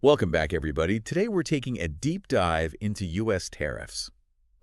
Welcome back, everybody. Today we're taking a deep dive into U.S. tariffs.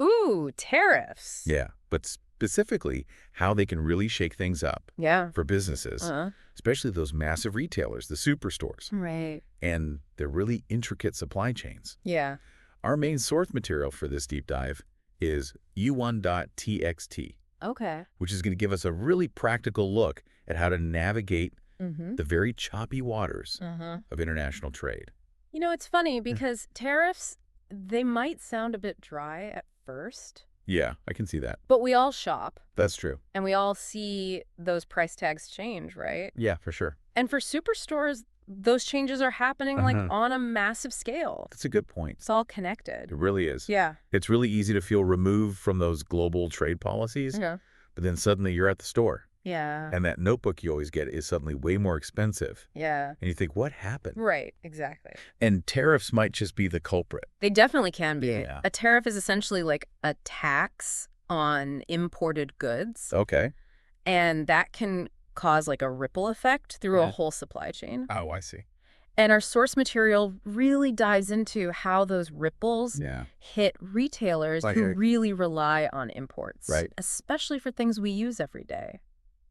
Ooh, tariffs. Yeah, but specifically how they can really shake things up Yeah. for businesses, especially those massive retailers, the superstores, Right. and their really intricate supply chains. Yeah. Our main source material for this deep dive is u1.txt, Okay. which is going to give us a really practical look at how to navigate Mm-hmm. the very choppy waters Uh-huh. of international trade. You know, it's funny because tariffs, they might sound a bit dry at first, Yeah, I can see that. but we all shop That's true. and we all see those price tags change, right? Yeah, for sure. And for superstores, those changes are happening like on a massive scale. That's a good point. It's all connected. It really is. Yeah. It's really easy to feel removed from those global trade policies, Yeah. but then suddenly you're at the store, Yeah. and that notebook you always get is suddenly way more expensive. Yeah. And you think, what happened? Right. Exactly. And tariffs might just be the culprit. They definitely can be. Yeah. A tariff is essentially like a tax on imported goods. Okay. And that can cause like a ripple effect through a Yeah. whole supply chain. Oh, I see. And our source material really dives into how those ripples Yeah. hit retailers Like who a- really rely on imports. Right. Especially for things we use every day.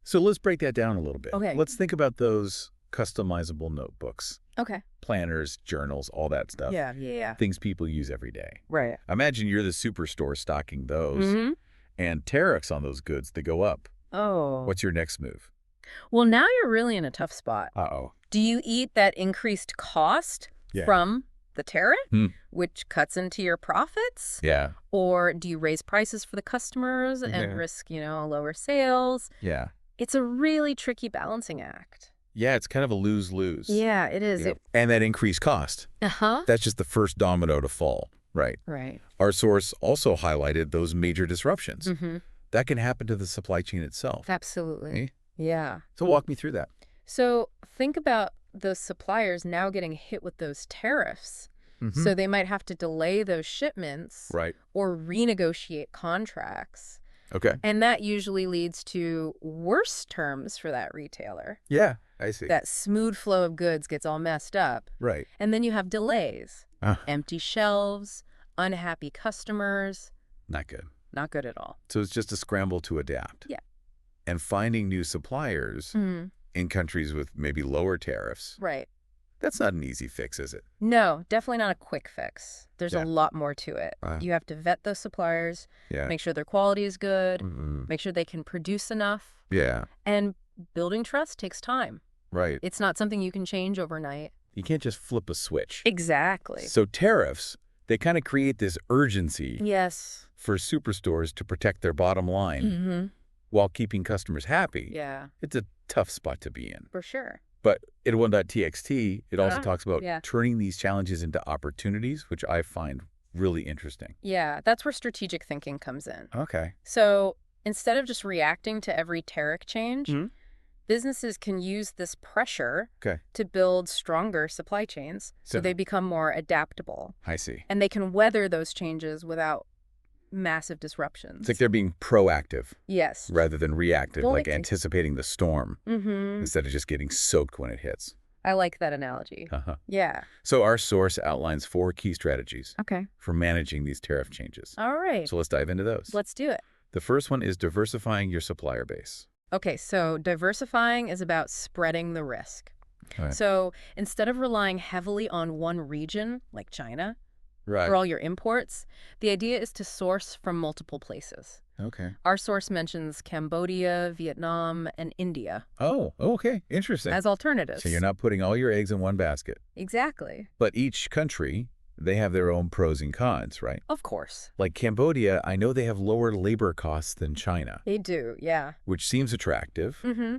So let's break that down a little bit. Okay. Let's think about those customizable notebooks, Okay. planners, journals, all that stuff. Yeah. Things people use every day. Right. Imagine you're the superstore stocking those, Mm-hmm. and tariffs on those goods, they go up. Oh. What's your next move? Well, now you're really in a tough spot. Uh-oh. Do you eat that increased cost Yeah. from the tariff, Hmm. which cuts into your profits? Yeah. Or do you raise prices for the customers Yeah. and risk, lower sales? Yeah. It's a really tricky balancing act. Yeah, it's kind of a lose-lose. Yeah, it is. And that increased cost. Uh-huh. That's just the first domino to fall. Right. Right. Our source also highlighted those major disruptions. Mm-hmm. That can happen to the supply chain itself. Absolutely. Eh? Yeah. So walk me through that. So think about those suppliers now getting hit with those tariffs. Mhm. So they might have to delay those shipments Right. or renegotiate contracts. Okay. And that usually leads to worse terms for that retailer. Yeah, I see. That smooth flow of goods gets all messed up. Right. And then you have delays, Ah. empty shelves, unhappy customers. Not good. Not good at all. So it's just a scramble to adapt. Yeah. And finding new suppliers Mm, in countries with maybe lower tariffs, right. that's not an easy fix, is it? No, definitely not a quick fix. There's Yeah. a lot more to it. You have to vet those suppliers, Yeah. make sure their quality is good, Mhm. make sure they can produce enough. Yeah. And building trust takes time. Right. It's not something you can change overnight. You can't just flip a switch. Exactly. So tariffs, they kind of create this urgency Yes. for superstores to protect their bottom line Mm-hmm. while keeping customers happy. Yeah, It's a tough spot to be in. for sure. But in 1.txt, it also talks about yeah. turning these challenges into opportunities, which I find really interesting. Yeah, that's where strategic thinking comes in. Okay. So instead of just reacting to every tariff change, Mhm. businesses can use this pressure Okay. to build stronger supply chains so So- they become more adaptable. I see. And they can weather those changes without massive disruptions. It's like they're being proactive Yes. rather than reactive, like Totally. anticipating the storm Mm-hmm. instead of just getting soaked when it hits. I like that analogy. Uh-huh. Yeah. So our source outlines 4 key strategies Okay. for managing these tariff changes. All right. So let's dive into those. Let's do it. The first one is diversifying your supplier base. Okay, so diversifying is about spreading the risk. All right. So instead of relying heavily on one region, like China, Right. for all your imports, the idea is to source from multiple places. Okay. Our source mentions Cambodia, Vietnam, and India Oh, okay. Interesting. as alternatives. So you're not putting all your eggs in one basket. Exactly. But each country, they have their own pros and cons, right? Of course. Like Cambodia, I know they have lower labor costs than China, They do, yeah. which seems attractive, Mm-hmm.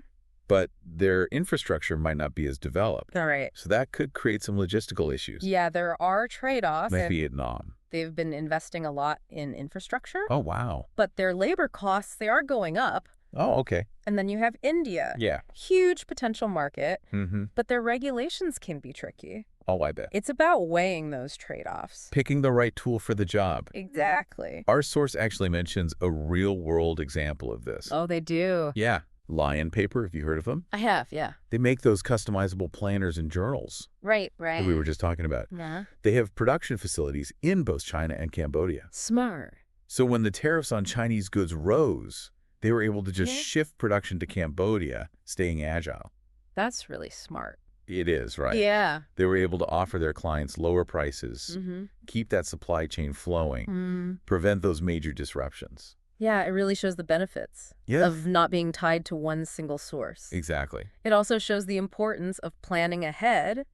but their infrastructure might not be as developed. All right. So that could create some logistical issues. Yeah, there are trade-offs. Like Vietnam. They've been investing a lot in infrastructure, Oh, wow. but their labor costs, they are going up. Oh, okay. And then you have India. Yeah. Huge potential market, Mm-hmm. but their regulations can be tricky. Oh, I bet. It's about weighing those trade-offs. Picking the right tool for the job. Exactly. Our source actually mentions a real-world example of this. Oh, they do. Yeah. Lion Paper, have you heard of them? I have, yeah. They make those customizable planners and journals Right. that we were just talking about. Yeah. They have production facilities in both China and Cambodia. Smart. So when the tariffs on Chinese goods rose, they were able to just shift production to Cambodia, staying agile. That's really smart. It is, right? Yeah. They were able to offer their clients lower prices, keep that supply chain flowing, prevent those major disruptions. Yeah, it really shows the benefits of not being tied to one single source. Exactly. It also shows the importance of planning ahead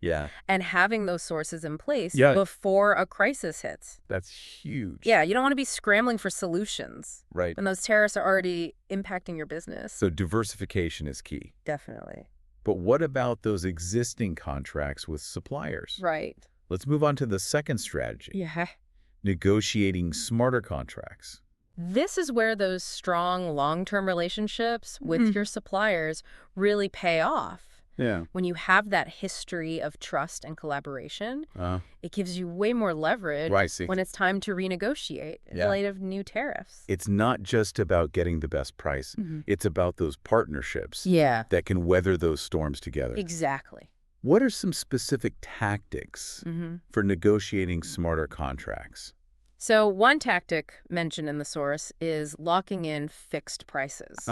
and having those sources in place before a crisis hits. That's huge. Yeah, you don't want to be scrambling for solutions Right. when those tariffs are already impacting your business. So diversification is key. Definitely. But what about those existing contracts with suppliers? Right. Let's move on to the second strategy. Yeah. Negotiating smarter contracts. This is where those strong long-term relationships with your suppliers really pay off. Yeah. When you have that history of trust and collaboration, it gives you way more leverage when it's time to renegotiate in light of new tariffs. It's not just about getting the best price. It's about those partnerships that can weather those storms together. Exactly. What are some specific tactics for negotiating smarter contracts? So one tactic mentioned in the source is locking in fixed prices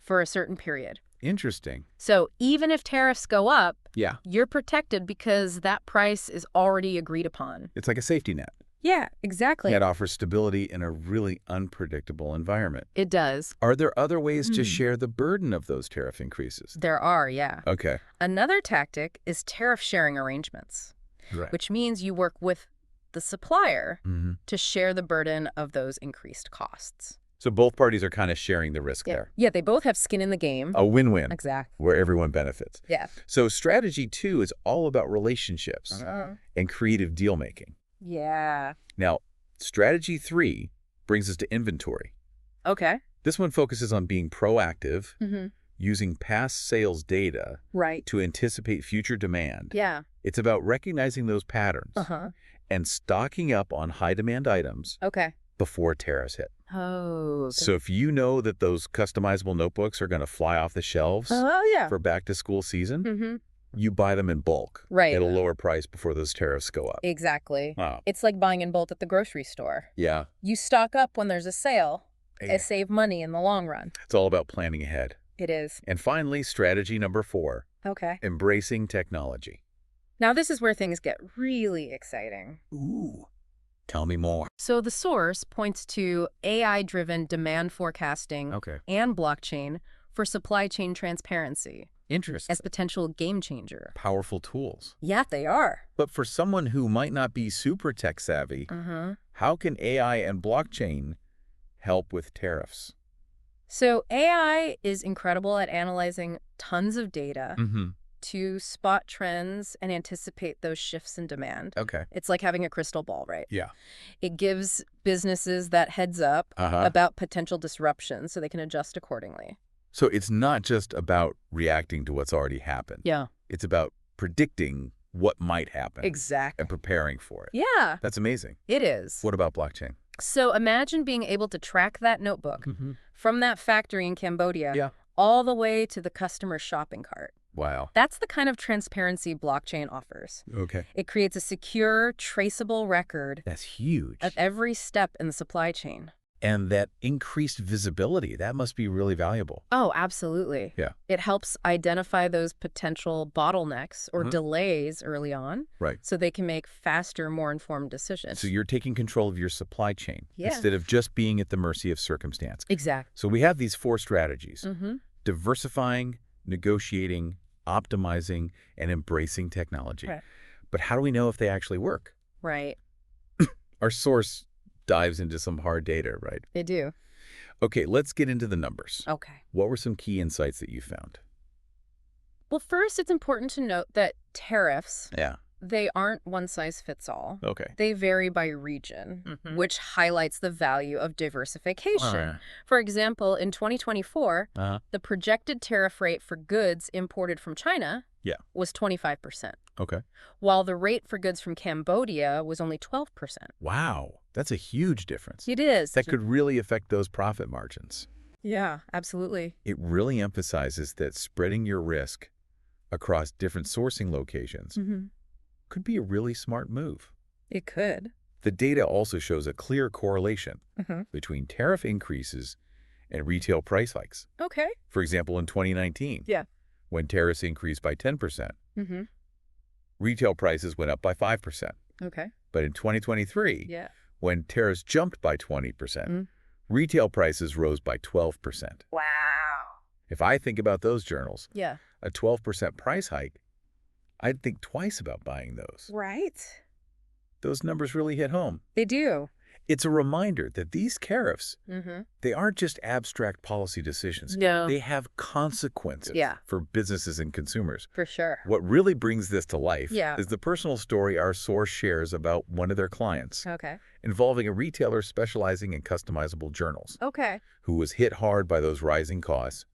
for a certain period. Interesting. So even if tariffs go up, Yeah. you're protected because that price is already agreed upon. It's like a safety net. Yeah, exactly. That offers stability in a really unpredictable environment. It does. Are there other ways to share the burden of those tariff increases? There are, yeah. Okay. Another tactic is tariff sharing arrangements, which means you work with the supplier to share the burden of those increased costs. So both parties are kind of sharing the risk there. Yeah, they both have skin in the game. A win-win. Exactly. Where everyone benefits. Yeah. So strategy 2 is all about relationships and creative deal-making. Yeah. Now, strategy 3 brings us to inventory. Okay. This one focuses on being proactive, using past sales data to anticipate future demand. Yeah. It's about recognizing those patterns and stocking up on high-demand items before tariffs hit. Oh. So if you know that those customizable notebooks are going to fly off the shelves for back-to-school season, you buy them in bulk at a lower price before those tariffs go up. Exactly. Wow. It's like buying in bulk at the grocery store. Yeah. You stock up when there's a sale and save money in the long run. It's all about planning ahead. It is. And finally, strategy number 4, embracing technology. Now this is where things get really exciting. Ooh. Tell me more. So the source points to AI-driven demand forecasting and blockchain for supply chain transparency. Interesting. As potential game changer. Powerful tools. Yeah, they are. But for someone who might not be super tech savvy, how can AI and blockchain help with tariffs? So AI is incredible at analyzing tons of data to spot trends and anticipate those shifts in demand. It's like having a crystal ball, right? Yeah. It gives businesses that heads up about potential disruptions so they can adjust accordingly. So it's not just about reacting to what's already happened. Yeah. It's about predicting what might happen. Exactly. And preparing for it. Yeah. That's amazing. It is. What about blockchain? So imagine being able to track that notebook from that factory in Cambodia all the way to the customer's shopping cart. Wow. That's the kind of transparency blockchain offers. It creates a secure, traceable record. That's huge. Of every step in the supply chain. And that increased visibility, that must be really valuable. Oh, absolutely. Yeah. It helps identify those potential bottlenecks or delays early on. So they can make faster, more informed decisions. So you're taking control of your supply chain instead of just being at the mercy of circumstance. Exactly. So we have these 4 strategies. Diversifying, negotiating, optimizing, and embracing technology. But how do we know if they actually work? Our source dives into some hard data, right? They do. Okay, let's get into the numbers. Okay. What were some key insights that you found? Well, first, it's important to note that tariffs, they aren't one size fits all. They vary by region, which highlights the value of diversification. For example, in 2024, the projected tariff rate for goods imported from China was 25%. While the rate for goods from Cambodia was only 12%. Wow, that's a huge difference. It is. That could really affect those profit margins. Yeah, absolutely. It really emphasizes that spreading your risk across different sourcing locations could be a really smart move. It could. The data also shows a clear correlation between tariff increases and retail price hikes. Okay. For example, in 2019, when tariffs increased by 10%, retail prices went up by 5%. Okay. But in 2023, when tariffs jumped by 20%, retail prices rose by 12%. Wow. If I think about those journals, a 12% price hike, I'd think twice about buying those. Right. Those numbers really hit home. They do. It's a reminder that these tariffs, they aren't just abstract policy decisions. No. They have consequences for businesses and consumers. For sure. What really brings this to life is the personal story our source shares about one of their clients. Okay. Involving a retailer specializing in customizable journals. Okay. Who was hit hard by those rising costs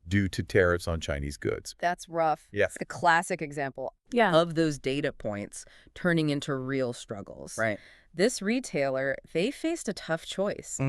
due to tariffs on Chinese goods. That's rough. Yeah. It's the classic example of those data points turning into real struggles. Right. This retailer, they faced a tough choice.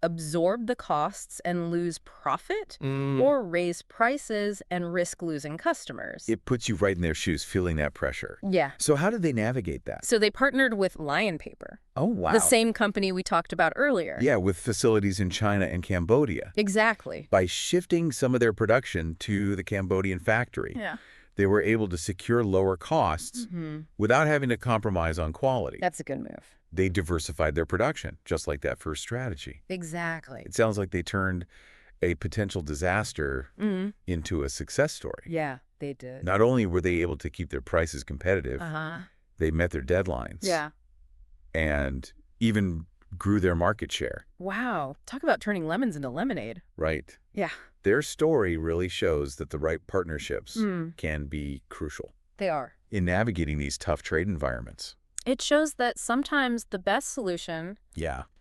Absorb the costs and lose profit or raise prices and risk losing customers. It puts you right in their shoes feeling that pressure. Yeah. So how did they navigate that? So they partnered with Lion Paper. Oh, wow. The same company we talked about earlier. Yeah, with facilities in China and Cambodia. Exactly. By shifting some of their production to the Cambodian factory, they were able to secure lower costs without having to compromise on quality. That's a good move. They diversified their production, just like that first strategy. Exactly. It sounds like they turned a potential disaster into a success story. Yeah, they did. Not only were they able to keep their prices competitive, they met their deadlines. Yeah. And even grew their market share. Wow. Talk about turning lemons into lemonade. Right. Yeah. Their story really shows that the right partnerships can be crucial. They are. In navigating these tough trade environments. It shows that sometimes the best solution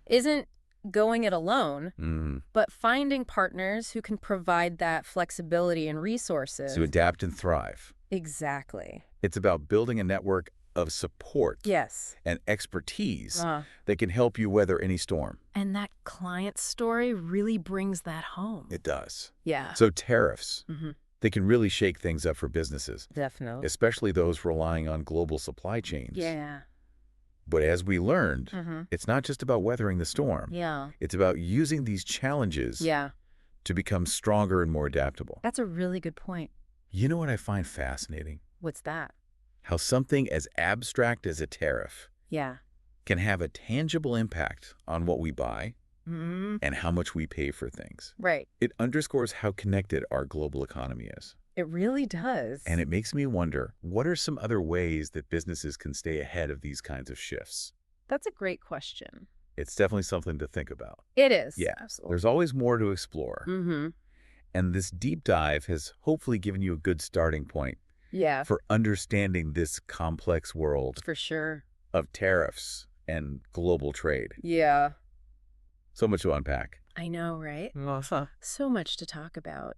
isn't going it alone, but finding partners who can provide that flexibility and resources. To adapt and thrive. Exactly. It's about building a network of support and expertise that can help you weather any storm. And that client story really brings that home. It does. Yeah. So tariffs, they can really shake things up for businesses. Definitely. Especially those relying on global supply chains. Yeah. But as we learned, it's not just about weathering the storm. Yeah. It's about using these challenges to become stronger and more adaptable. That's a really good point. You know what I find fascinating? What's that? How something as abstract as a tariff can have a tangible impact on what we buy and how much we pay for things. Right. It underscores how connected our global economy is. It really does. And it makes me wonder, what are some other ways that businesses can stay ahead of these kinds of shifts? That's a great question. It's definitely something to think about. It is. Yeah. Absolutely. There's always more to explore. And this deep dive has hopefully given you a good starting point for understanding this complex world for sure of tariffs and global trade. Yeah. So much to unpack. I know, right? So much to talk about.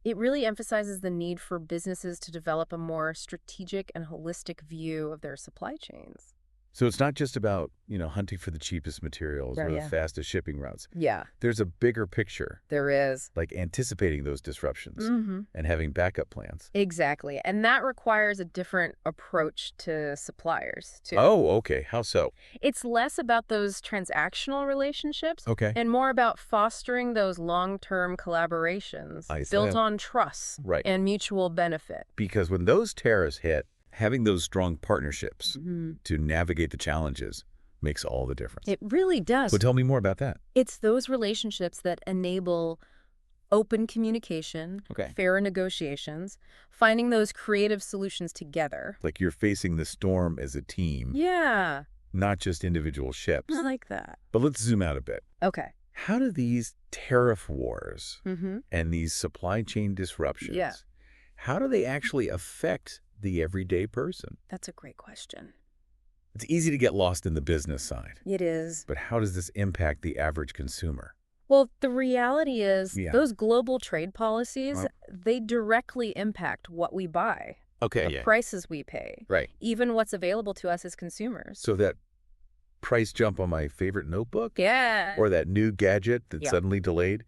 It really emphasizes the need for businesses to develop a more strategic and holistic view of their supply chains. So it's not just about, hunting for the cheapest materials or the fastest shipping routes. Yeah. There's a bigger picture. There is. Like anticipating those disruptions and having backup plans. Exactly. And that requires a different approach to suppliers, too. Oh, okay. How so? It's less about those transactional relationships and more about fostering those long-term collaborations built on trust and mutual benefit. Because when those tariffs hit, having those strong partnerships to navigate the challenges makes all the difference. It really does. So tell me more about that. It's those relationships that enable open communication, fair negotiations, finding those creative solutions together. Like you're facing the storm as a team. Yeah. Not just individual ships. I like that. But let's zoom out a bit. Okay. How do these tariff wars and these supply chain disruptions, how do they actually affect the everyday person? That's a great question. It's easy to get lost in the business side. It is. But how does this impact the average consumer? Well, the reality is those global trade policies, they directly impact what we buy. The prices we pay. Even what's available to us as consumers. So that price jump on my favorite notebook? Yeah. Or that new gadget that suddenly delayed?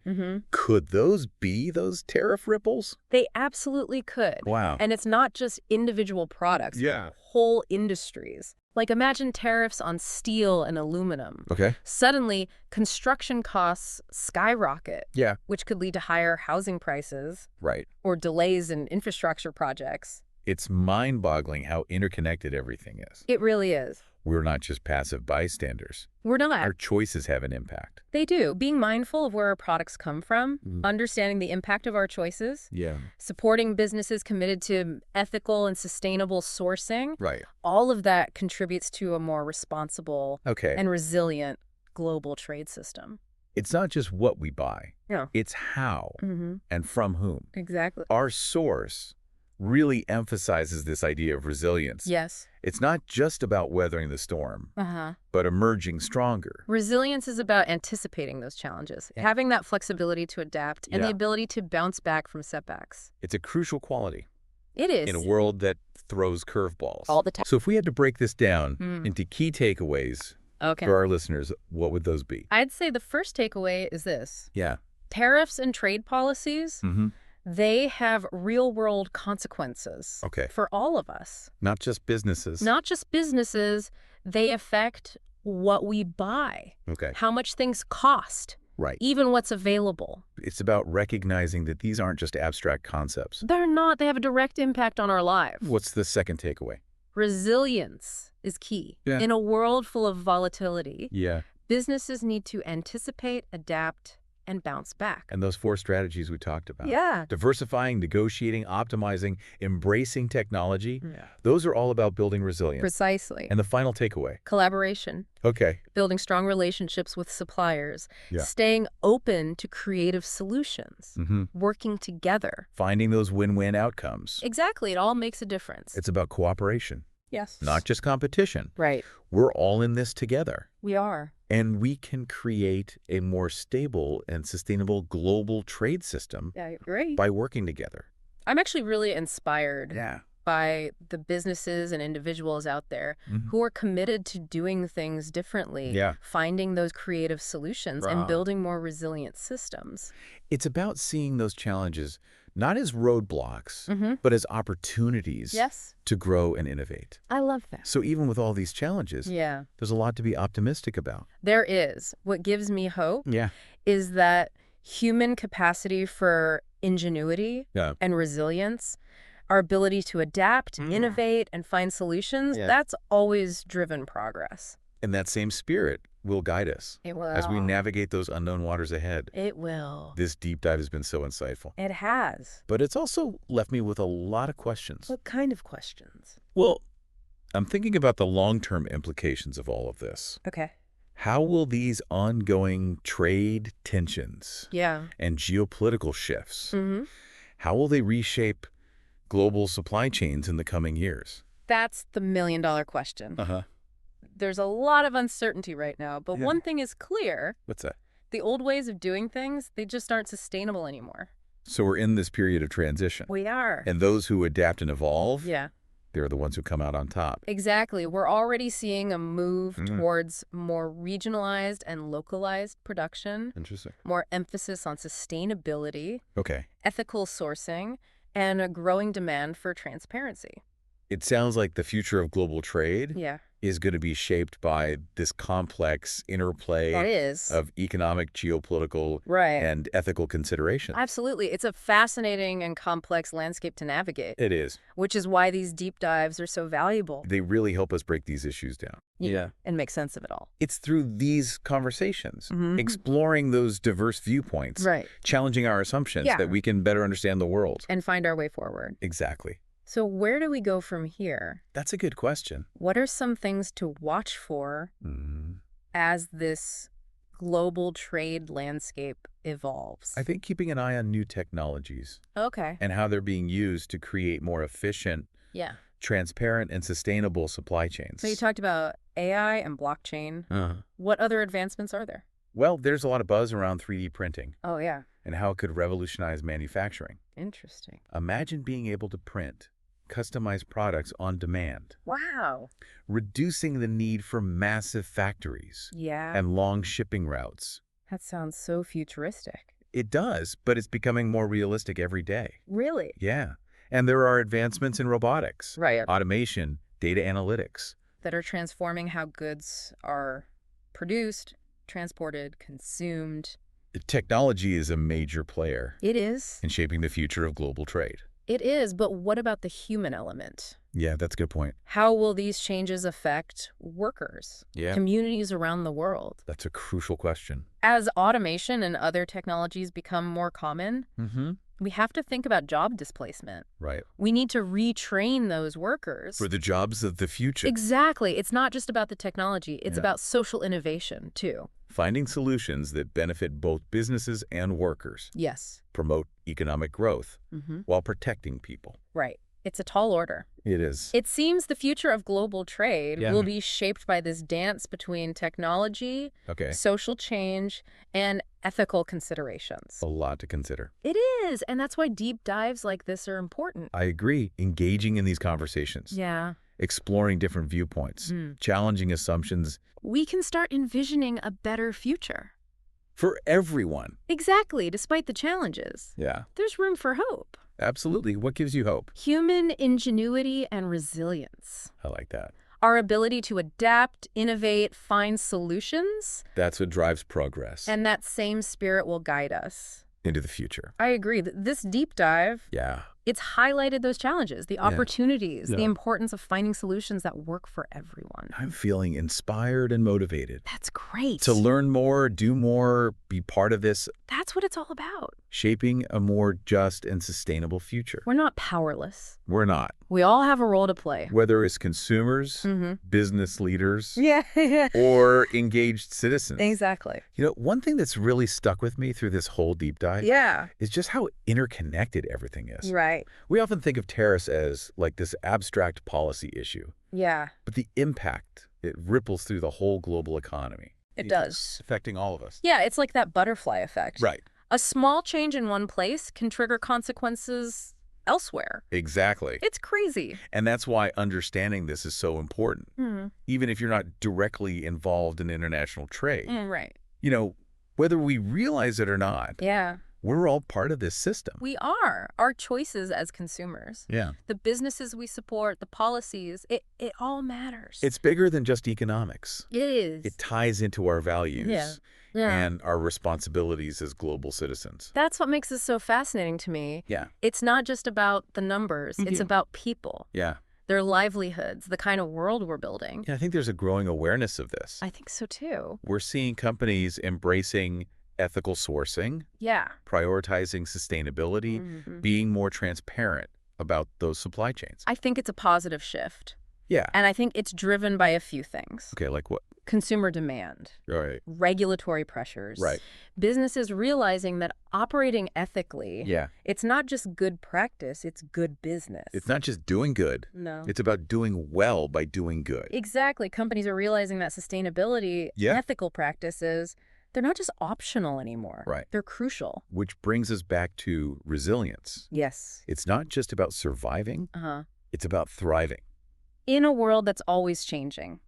Could those be those tariff ripples? They absolutely could. Wow. And it's not just individual products. Yeah. Whole industries. Like imagine tariffs on steel and aluminum. Okay. Suddenly, construction costs skyrocket. Yeah. Which could lead to higher housing prices. Right. Or delays in infrastructure projects. It's mind-boggling how interconnected everything is. It really is. We're not just passive bystanders. We're not. Our choices have an impact. They do. Being mindful of where our products come from, understanding the impact of our choices, supporting businesses committed to ethical and sustainable sourcing, all of that contributes to a more responsible and resilient global trade system. It's not just what we buy. No. It's how and from whom. Exactly. Our source really emphasizes this idea of resilience. Yes. It's not just about weathering the storm, but emerging stronger. Resilience is about anticipating those challenges, having that flexibility to adapt, and the ability to bounce back from setbacks. It's a crucial quality. It is. In a world that throws curveballs. All the time. So if we had to break this down into key takeaways for our listeners, what would those be? I'd say the first takeaway is this. Yeah. Tariffs and trade policies, they have real-world consequences for all of us. Not just businesses. Not just businesses. They affect what we buy, how much things cost, even what's available. It's about recognizing that these aren't just abstract concepts. They're not. They have a direct impact on our lives. What's the second takeaway? Resilience is key. Yeah. In a world full of volatility, Yeah. businesses need to anticipate, adapt, and bounce back. And those 4 strategies we talked about. Yeah. Diversifying, negotiating, optimizing, embracing technology. Yeah. Those are all about building resilience. Precisely. And the final takeaway? Collaboration. Okay. Building strong relationships with suppliers. Yeah. Staying open to creative solutions. Working together. Finding those win-win outcomes. Exactly. It all makes a difference. It's about cooperation. Yes. Not just competition. Right. We're all in this together. We are. And we can create a more stable and sustainable global trade system by working together. I'm actually really inspired by the businesses and individuals out there who are committed to doing things differently, finding those creative solutions and building more resilient systems. It's about seeing those challenges not as roadblocks, but as opportunities to grow and innovate. I love that. So even with all these challenges, there's a lot to be optimistic about. There is. What gives me hope is that human capacity for ingenuity and resilience, our ability to adapt, innovate, and find solutions, that's always driven progress. And that same spirit will guide us as we navigate those unknown waters ahead. It will. This deep dive has been so insightful. It has. But it's also left me with a lot of questions. What kind of questions? Well, I'm thinking about the long-term implications of all of this. Okay. How will these ongoing trade tensions and geopolitical shifts, how will they reshape global supply chains in the coming years? That's the million-dollar question. There's a lot of uncertainty right now, but one thing is clear. What's that? The old ways of doing things, they just aren't sustainable anymore. So we're in this period of transition. We are. And those who adapt and evolve, they're the ones who come out on top. Exactly. We're already seeing a move towards more regionalized and localized production. Interesting. More emphasis on sustainability. Okay. Ethical sourcing, and a growing demand for transparency. It sounds like the future of global trade is going to be shaped by this complex interplay of economic, geopolitical, and ethical considerations. Absolutely. It's a fascinating and complex landscape to navigate. It is. Which is why these deep dives are so valuable. They really help us break these issues down. Yeah. And make sense of it all. It's through these conversations, exploring those diverse viewpoints, challenging our assumptions that we can better understand the world. And find our way forward. Exactly. So where do we go from here? That's a good question. What are some things to watch for as this global trade landscape evolves? I think keeping an eye on new technologies. And how they're being used to create more efficient, transparent, and sustainable supply chains. So you talked about AI and blockchain. What other advancements are there? Well, there's a lot of buzz around 3D printing. Oh, yeah. And how it could revolutionize manufacturing. Interesting. Imagine being able to print customized products on demand. Wow. Reducing the need for massive factories. Yeah. And long shipping routes. That sounds so futuristic. It does, but it's becoming more realistic every day. Really? Yeah. And there are advancements in robotics, right, automation, data analytics. That are transforming how goods are produced, transported, consumed. Technology is a major player. It is. In shaping the future of global trade. It is, but what about the human element? Yeah, that's a good point. How will these changes affect workers, communities around the world? That's a crucial question. As automation and other technologies become more common, we have to think about job displacement. Right. We need to retrain those workers. For the jobs of the future. Exactly. It's not just about the technology. It's about social innovation, too. Finding solutions that benefit both businesses and workers. Yes. Promote economic growth while protecting people. Right. It's a tall order. It is. It seems the future of global trade will be shaped by this dance between technology, social change, and ethical considerations. A lot to consider. It is, and that's why deep dives like this are important. I agree. Engaging in these conversations. Yeah. Exploring different viewpoints. Challenging assumptions. We can start envisioning a better future. For everyone. Exactly, despite the challenges. Yeah. There's room for hope. Absolutely. What gives you hope? Human ingenuity and resilience. I like that. Our ability to adapt, innovate, find solutions. That's what drives progress. And that same spirit will guide us into the future. I agree. This deep dive, it's highlighted those challenges, the opportunities, the importance of finding solutions that work for everyone. I'm feeling inspired and motivated. That's great. To learn more, do more, be part of this. That's what it's all about. Shaping a more just and sustainable future. We're not powerless. We're not. We all have a role to play. Whether it's consumers, business leaders, or engaged citizens. Exactly. You know, one thing that's really stuck with me through this whole deep dive is just how interconnected everything is. Right. We often think of tariffs as like this abstract policy issue. Yeah. But the impact, it ripples through the whole global economy. It does. Affecting all of us. Yeah, it's like that butterfly effect. Right. A small change in one place can trigger consequences elsewhere. Exactly. It's crazy. And that's why understanding this is so important. Even if you're not directly involved in international trade. Right. You know, whether we realize it or not. Yeah. We're all part of this system. We are. Our choices as consumers. Yeah. The businesses we support, the policies, it all matters. It's bigger than just economics. It is. It ties into our values and our responsibilities as global citizens. That's what makes this so fascinating to me. Yeah. It's not just about the numbers. It's about people. Yeah. Their livelihoods, the kind of world we're building. Yeah, I think there's a growing awareness of this. I think so too. We're seeing companies embracing ethical sourcing, prioritizing sustainability, being more transparent about those supply chains. I think it's a positive shift. Yeah. And I think it's driven by a few things. Okay, like what? Consumer demand. Right. Regulatory pressures. Right. Businesses realizing that operating ethically, it's not just good practice, it's good business. It's not just doing good. No. It's about doing well by doing good. Exactly. Companies are realizing that sustainability, ethical practices, they're not just optional anymore. Right. They're crucial. Which brings us back to resilience. Yes. It's not just about surviving. It's about thriving. In a world that's always changing.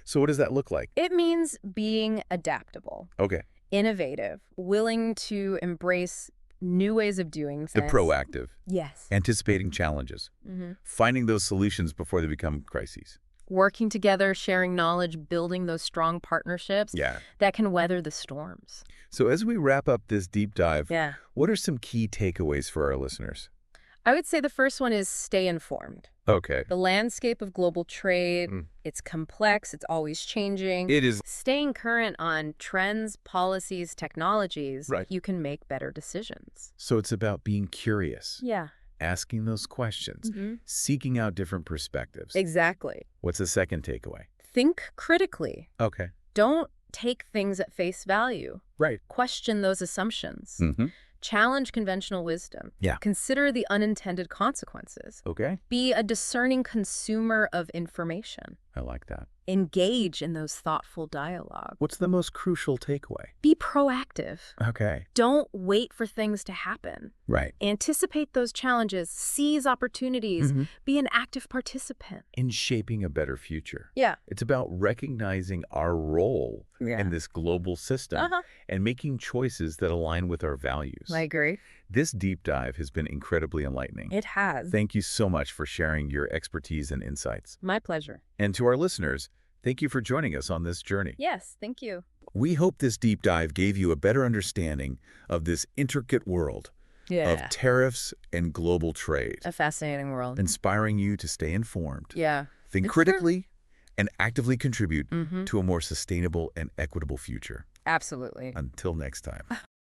So what does that look like? It means being adaptable. Okay. Innovative. Willing to embrace new ways of doing things. The proactive. Yes. Anticipating challenges. Finding those solutions before they become crises. Working together, sharing knowledge, building those strong partnerships that can weather the storms. So as we wrap up this deep dive, what are some key takeaways for our listeners? I would say the first one is stay informed. Okay. The landscape of global trade, it's complex, it's always changing. It is. Staying current on trends, policies, technologies, you can make better decisions. So it's about being curious. Yeah. Asking those questions, seeking out different perspectives. Exactly. What's the second takeaway? Think critically. Okay. Don't take things at face value. Right. Question those assumptions. Challenge conventional wisdom. Yeah. Consider the unintended consequences. Okay. Be a discerning consumer of information. I like that. Engage in those thoughtful dialogue. What's the most crucial takeaway? Be proactive. Okay. Don't wait for things to happen. Right. Anticipate those challenges. Seize opportunities. Be an active participant. In shaping a better future. Yeah. It's about recognizing our role in this global system and making choices that align with our values. I agree. This deep dive has been incredibly enlightening. It has. Thank you so much for sharing your expertise and insights. My pleasure. And to our listeners, thank you for joining us on this journey. Yes, thank you. We hope this deep dive gave you a better understanding of this intricate world of tariffs and global trade. A fascinating world. Inspiring you to stay informed. Yeah. Think critically and actively contribute to a more sustainable and equitable future. Absolutely. Until next time.